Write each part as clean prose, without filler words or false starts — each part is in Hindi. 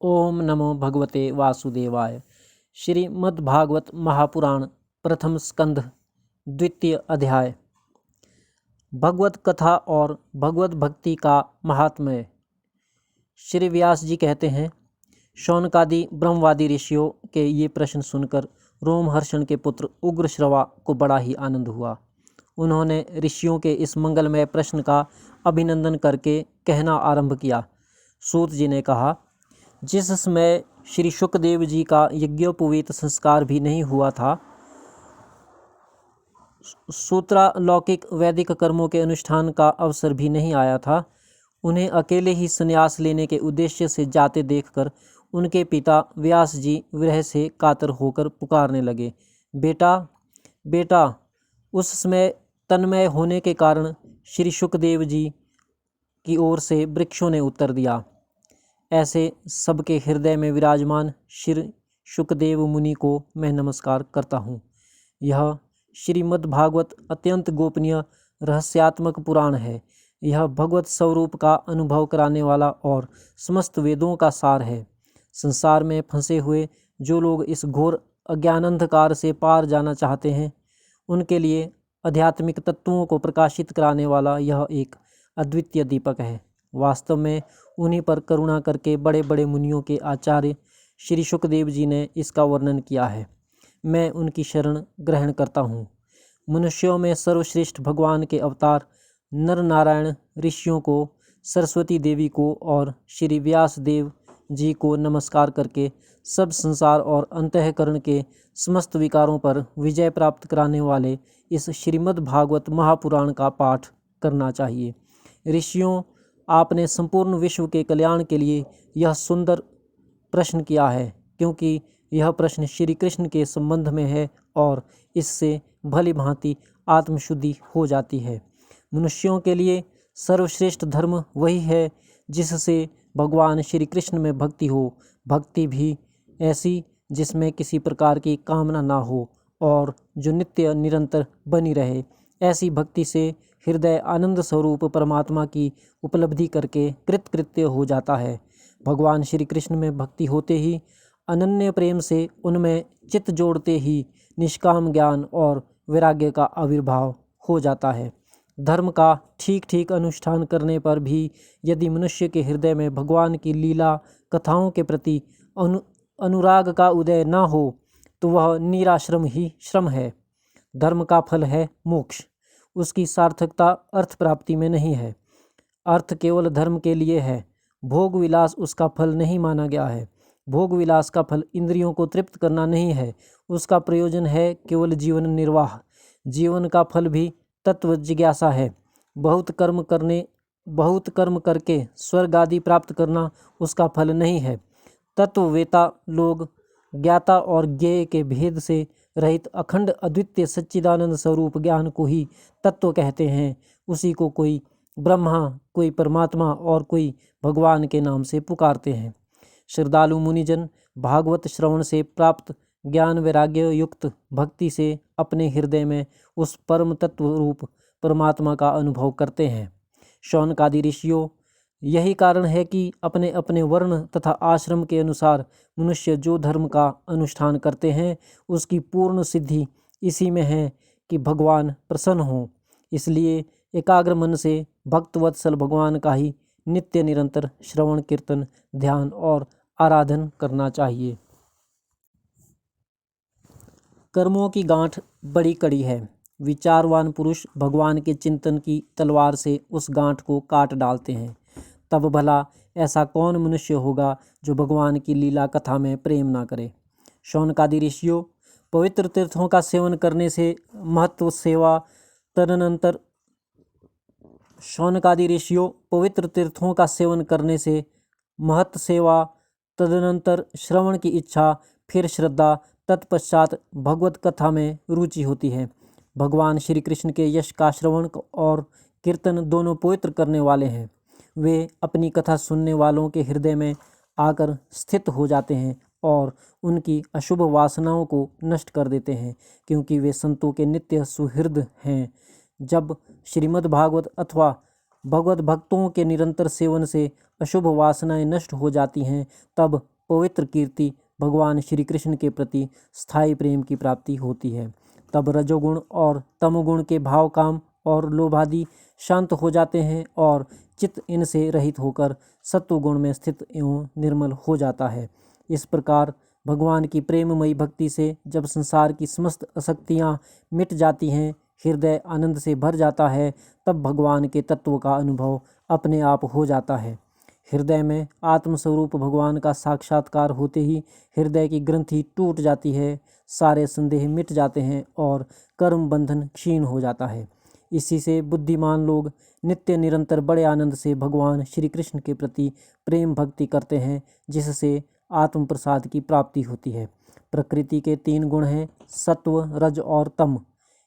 ओम नमो भगवते वासुदेवाय। श्रीमद्भागवत महापुराण प्रथम स्कंध द्वितीय अध्याय। भगवत कथा और भगवत भक्ति का महात्म्य। श्री व्यास जी कहते हैं, शौनकादि ब्रह्मवादी ऋषियों के ये प्रश्न सुनकर रोमहर्षण के पुत्र उग्रश्रवा को बड़ा ही आनंद हुआ। उन्होंने ऋषियों के इस मंगलमय प्रश्न का अभिनंदन करके कहना आरंभ किया। सूत जी ने कहा, जिस समय श्री शुकदेव जी का यज्ञोपवीत संस्कार भी नहीं हुआ था, सूत्रालौकिक वैदिक कर्मों के अनुष्ठान का अवसर भी नहीं आया था, उन्हें अकेले ही संन्यास लेने के उद्देश्य से जाते देखकर उनके पिता व्यास जी विरह से कातर होकर पुकारने लगे, बेटा बेटा। उस समय तन्मय होने के कारण श्री शुकदेव जी की ओर से वृक्षों ने उत्तर दिया, ऐसे सबके हृदय में विराजमान श्री शुकदेव मुनि को मैं नमस्कार करता हूँ। यह श्रीमद्भागवत अत्यंत गोपनीय रहस्यात्मक पुराण है। यह भगवत स्वरूप का अनुभव कराने वाला और समस्त वेदों का सार है। संसार में फंसे हुए जो लोग इस घोर अज्ञानांधकार से पार जाना चाहते हैं, उनके लिए आध्यात्मिक तत्वों को प्रकाशित कराने वाला यह एक अद्वितीय दीपक है। वास्तव में उन्हीं पर करुणा करके बड़े बड़े मुनियों के आचार्य श्री शुकदेव जी ने इसका वर्णन किया है। मैं उनकी शरण ग्रहण करता हूँ। मनुष्यों में सर्वश्रेष्ठ भगवान के अवतार नर नारायण ऋषियों को, सरस्वती देवी को और श्री व्यास देव जी को नमस्कार करके सब संसार और अंतःकरण के समस्त विकारों पर विजय प्राप्त कराने वाले इस श्रीमद् भागवत महापुराण का पाठ करना चाहिए। ऋषियों, आपने संपूर्ण विश्व के कल्याण के लिए यह सुंदर प्रश्न किया है, क्योंकि यह प्रश्न श्री कृष्ण के संबंध में है और इससे भली भांति आत्मशुद्धि हो जाती है। मनुष्यों के लिए सर्वश्रेष्ठ धर्म वही है जिससे भगवान श्री कृष्ण में भक्ति हो। भक्ति भी ऐसी जिसमें किसी प्रकार की कामना ना हो और जो नित्य निरंतर बनी रहे। ऐसी भक्ति से हृदय आनंद स्वरूप परमात्मा की उपलब्धि करके कृतकृत्य हो जाता है। भगवान श्री कृष्ण में भक्ति होते ही, अनन्य प्रेम से उनमें चित्त जोड़ते ही निष्काम ज्ञान और वैराग्य का आविर्भाव हो जाता है। धर्म का ठीक ठीक अनुष्ठान करने पर भी यदि मनुष्य के हृदय में भगवान की लीला कथाओं के प्रति अनुराग का उदय न हो, तो वह निराश्रम ही श्रम है। धर्म का फल है मोक्ष। उसकी सार्थकता अर्थ प्राप्ति में नहीं है। अर्थ केवल धर्म के लिए है। भोग विलास उसका फल नहीं माना गया है। भोग विलास का फल इंद्रियों को तृप्त करना नहीं है। उसका प्रयोजन है केवल जीवन निर्वाह। जीवन का फल भी तत्व जिज्ञासा है। बहुत कर्म करके स्वर्ग आदि प्राप्त करना उसका फल नहीं है। तत्ववेता लोग ज्ञाता और ज्ञेय के भेद से रहित अखंड अद्वितीय सच्चिदानंद स्वरूप ज्ञान को ही तत्व कहते हैं। उसी को कोई ब्रह्मा, कोई परमात्मा और कोई भगवान के नाम से पुकारते हैं। श्रद्धालु मुनिजन भागवत श्रवण से प्राप्त ज्ञान वैराग्य युक्त भक्ति से अपने हृदय में उस परम तत्व रूप परमात्मा का अनुभव करते हैं। शौनकादि ऋषियों, यही कारण है कि अपने अपने वर्ण तथा आश्रम के अनुसार मनुष्य जो धर्म का अनुष्ठान करते हैं, उसकी पूर्ण सिद्धि इसी में है कि भगवान प्रसन्न हो। इसलिए एकाग्र मन से भक्तवत्सल भगवान का ही नित्य निरंतर श्रवण कीर्तन ध्यान और आराधन करना चाहिए। कर्मों की गांठ बड़ी कड़ी है। विचारवान पुरुष भगवान के चिंतन की तलवार से उस गांठ को काट डालते हैं। तब भला ऐसा कौन मनुष्य होगा जो भगवान की लीला कथा में प्रेम ना करे। शौनकादि ऋषियों, पवित्र तीर्थों का सेवन करने से महत्व सेवा तदनंतर शौनकादि ऋषियों पवित्र तीर्थों का सेवन करने से महत सेवा, तदनंतर श्रवण की इच्छा, फिर श्रद्धा, तत्पश्चात भगवत कथा में रुचि होती है। भगवान श्री कृष्ण के यश का श्रवण और कीर्तन दोनों पवित्र करने वाले हैं। वे अपनी कथा सुनने वालों के हृदय में आकर स्थित हो जाते हैं और उनकी अशुभ वासनाओं को नष्ट कर देते हैं, क्योंकि वे संतों के नित्य सुहृद हैं। जब श्रीमद् भागवत अथवा भगवत भक्तों के निरंतर सेवन से अशुभ वासनाएं नष्ट हो जाती हैं, तब पवित्र कीर्ति भगवान श्री कृष्ण के प्रति स्थायी प्रेम की प्राप्ति होती है। तब रजोगुण और तमोगुण के भाव, काम और लोभादि शांत हो जाते हैं और चित्त इनसे रहित होकर सत्वगुण में स्थित एवं निर्मल हो जाता है। इस प्रकार भगवान की प्रेममयी भक्ति से जब संसार की समस्त आसक्तियाँ मिट जाती हैं, हृदय आनंद से भर जाता है, तब भगवान के तत्व का अनुभव अपने आप हो जाता है। हृदय में आत्मस्वरूप भगवान का साक्षात्कार होते ही हृदय की ग्रंथि टूट जाती है, सारे संदेह मिट जाते हैं और कर्म बंधन क्षीण हो जाता है। इसी से बुद्धिमान लोग नित्य निरंतर बड़े आनंद से भगवान श्री कृष्ण के प्रति प्रेम भक्ति करते हैं, जिससे आत्म प्रसाद की प्राप्ति होती है। प्रकृति के 3 गुण हैं, सत्व, रज और तम।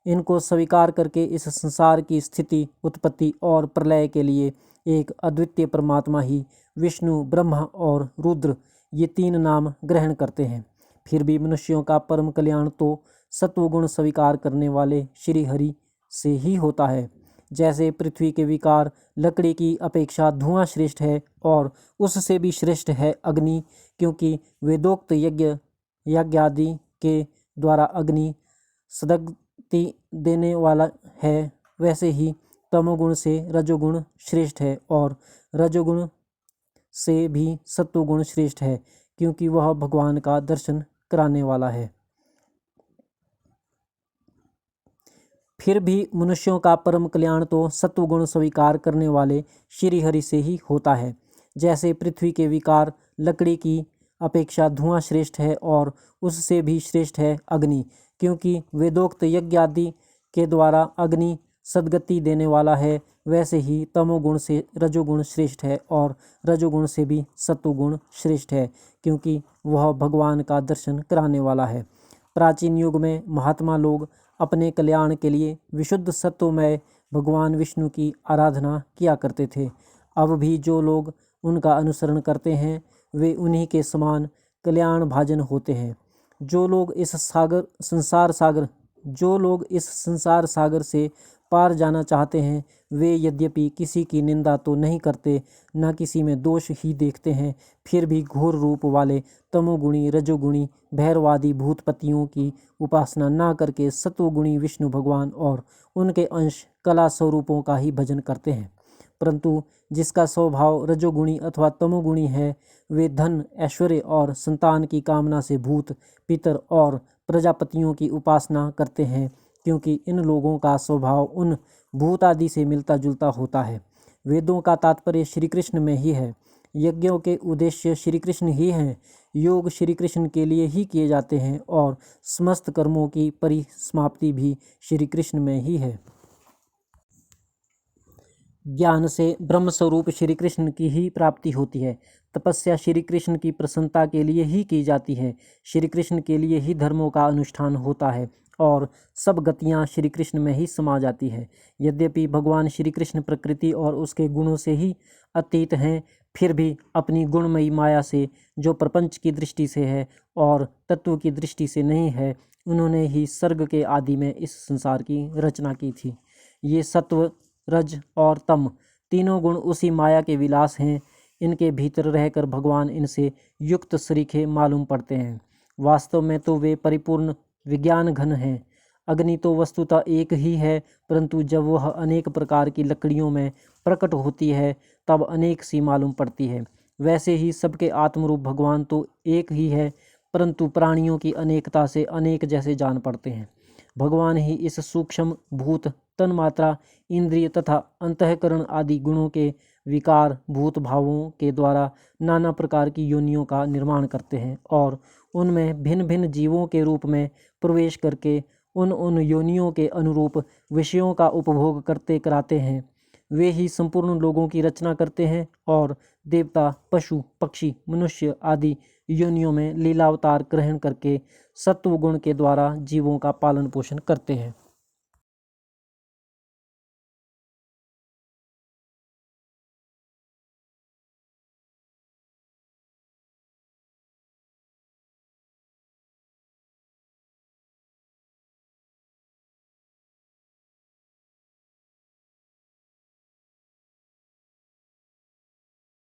इनको स्वीकार करके इस संसार की स्थिति, उत्पत्ति और प्रलय के लिए एक अद्वितीय परमात्मा ही विष्णु, ब्रह्मा और रुद्र, ये 3 नाम ग्रहण करते हैं। फिर भी मनुष्यों का परम कल्याण तो सत्वगुण स्वीकार करने वाले श्री हरि से ही होता है। जैसे पृथ्वी के विकार लकड़ी की अपेक्षा धुआं श्रेष्ठ है और उससे भी श्रेष्ठ है अग्नि, क्योंकि वेदोक्त यज्ञ आदि के द्वारा अग्नि सदगति देने वाला है, वैसे ही तमोगुण से रजोगुण श्रेष्ठ है और रजोगुण से भी सत्वगुण श्रेष्ठ है, क्योंकि वह भगवान का दर्शन कराने वाला है। फिर भी मनुष्यों का परम कल्याण तो सत्वगुण स्वीकार करने वाले श्री हरि से ही होता है। जैसे पृथ्वी के विकार लकड़ी की अपेक्षा धुआं श्रेष्ठ है और उससे भी श्रेष्ठ है अग्नि, क्योंकि वेदोक्त यज्ञ आदि के द्वारा अग्नि सद्गति देने वाला है, वैसे ही तमोगुण से रजोगुण श्रेष्ठ है और रजोगुण से भी सत्वगुण श्रेष्ठ है, क्योंकि वह भगवान का दर्शन कराने वाला है। प्राचीन युग में महात्मा लोग अपने कल्याण के लिए विशुद्ध सत्वमय भगवान विष्णु की आराधना किया करते थे। अब भी जो लोग उनका अनुसरण करते हैं, वे उन्हीं के समान कल्याण भाजन होते हैं। जो लोग इस संसार सागर से पार जाना चाहते हैं, वे यद्यपि किसी की निंदा तो नहीं करते, न किसी में दोष ही देखते हैं, फिर भी घोर रूप वाले तमोगुणी, रजोगुणी, भैरवादी भूतपतियों की उपासना न करके सत्वगुणी विष्णु भगवान और उनके अंश कला स्वरूपों का ही भजन करते हैं। परंतु जिसका स्वभाव रजोगुणी अथवा तमोगुणी है, वे धन, ऐश्वर्य और संतान की कामना से भूत, पितर और प्रजापतियों की उपासना करते हैं, क्योंकि इन लोगों का स्वभाव उन भूत आदि से मिलता जुलता होता है। वेदों का तात्पर्य श्री कृष्ण में ही है, यज्ञों के उद्देश्य श्री कृष्ण ही हैं, योग श्री कृष्ण के लिए ही किए जाते हैं और समस्त कर्मों की परिसमाप्ति भी श्री कृष्ण में ही है। ज्ञान से ब्रह्म स्वरूप श्री कृष्ण की ही प्राप्ति होती है। तपस्या श्री कृष्ण की प्रसन्नता के लिए ही की जाती है। श्री कृष्ण के लिए ही धर्मों का अनुष्ठान होता है और सब गतियाँ श्री कृष्ण में ही समा जाती है। यद्यपि भगवान श्री कृष्ण प्रकृति और उसके गुणों से ही अतीत हैं, फिर भी अपनी गुणमयी माया से, जो प्रपंच की दृष्टि से है और तत्व की दृष्टि से नहीं है, उन्होंने ही सर्ग के आदि में इस संसार की रचना की थी। ये सत्व, रज और तम तीनों गुण उसी माया के विलास हैं। इनके भीतर रहकर भगवान इनसे युक्त सरीखे मालूम पड़ते हैं। वास्तव में तो वे परिपूर्ण विज्ञान घन हैं। अग्नि तो वस्तुतः एक ही है, परंतु जब वह अनेक प्रकार की लकड़ियों में प्रकट होती है, तब अनेक सी मालूम पड़ती है। वैसे ही सबके आत्मरूप भगवान तो एक ही है, परंतु प्राणियों की अनेकता से अनेक जैसे जान पड़ते हैं। भगवान ही इस सूक्ष्म भूत, तन्मात्रा, इंद्रिय तथा अंतःकरण आदि गुणों के विकार भूत भावों के द्वारा नाना प्रकार की योनियों का निर्माण करते हैं और उनमें भिन्न भिन्न जीवों के रूप में प्रवेश करके उन योनियों के अनुरूप विषयों का उपभोग करते कराते हैं। वे ही संपूर्ण लोगों की रचना करते हैं और देवता, पशु, पक्षी, मनुष्य आदि योनियों में लीलावतार ग्रहण करके सत्व गुण के द्वारा जीवों का पालन पोषण करते हैं।